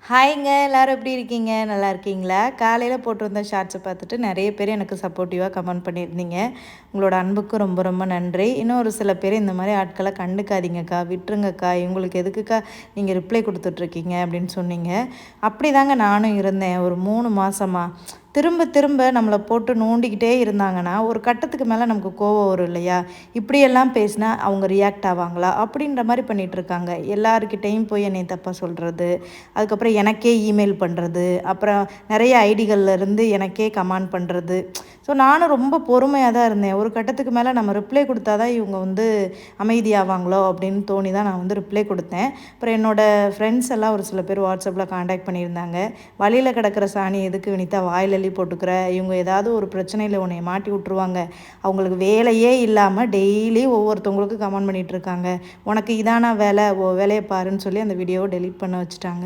ஹாய்ங்க எல்லாரும் எப்படி இருக்கீங்க? நல்லா இருக்கீங்களா? காலையில போட்டிருந்த ஷார்ட்ஸை பார்த்துட்டு நிறைய பேர் எனக்கு சப்போர்ட்டிவாக கமெண்ட் பண்ணியிருந்தீங்க. உங்களோட அன்புக்கு ரொம்ப ரொம்ப நன்றி. இன்னும் ஒரு சில பேர் இந்த மாதிரி ஆட்களை கண்டுக்காதீங்கக்கா, விட்டுருங்கக்கா, இவங்களுக்கு எதுக்குக்கா நீங்கள் ரிப்ளை கொடுத்துட்ருக்கீங்க அப்படின்னு சொன்னீங்க. அப்படி தாங்க நானும் இருந்தேன் ஒரு 3 மாதமா. திரும்ப திரும்ப நம்மளை போட்டு நோண்டிக்கிட்டே இருந்தாங்கன்னா ஒரு கட்டத்துக்கு மேலே நமக்கு கோவம் வரும் இல்லையா? இப்படியெல்லாம் பேசினா அவங்க ரியாக்ட் ஆவாங்களா அப்படின்ற மாதிரி பண்ணிகிட்டு இருக்காங்க. எல்லாருக்கிட்டேயும் போய் என்னை தப்பாக சொல்கிறது, அதுக்கப்புறம் எனக்கே இமெயில் பண்ணுறது, அப்புறம் நிறைய ஐடிகள்லேருந்து எனக்கே கமெண்ட் பண்ணுறது. ஸோ நானும் ரொம்ப பொறுமையாக தான் இருந்தேன். ஒரு கட்டத்துக்கு மேலே நம்ம ரிப்ளை கொடுத்தா தான் இவங்க அமைதியாவாங்களோ அப்படின்னு தோணி தான் நான் ரிப்ளை கொடுத்தேன். அப்புறம் என்னோடய ஃப்ரெண்ட்ஸ் எல்லாம் ஒரு சில பேர் வாட்ஸ்அப்பில் காண்டாக்ட் பண்ணியிருந்தாங்க. வழியில் கிடக்கிற சாணி எதுக்கு வினிதா வாயில் அள்ளி போட்டுக்கிற, இவங்க ஏதாவது ஒரு பிரச்சனையில் உன்னை மாட்டி விட்ருவாங்க, அவங்களுக்கு வேலையே இல்லாமல் டெய்லி ஒவ்வொருத்தவங்களுக்கும் கமெண்ட் பண்ணிகிட்டு இருக்காங்க, உனக்கு இதான வேலை, வேலையை பாருன்னு சொல்லி அந்த வீடியோவை டெலீட் பண்ண வச்சுட்டாங்க.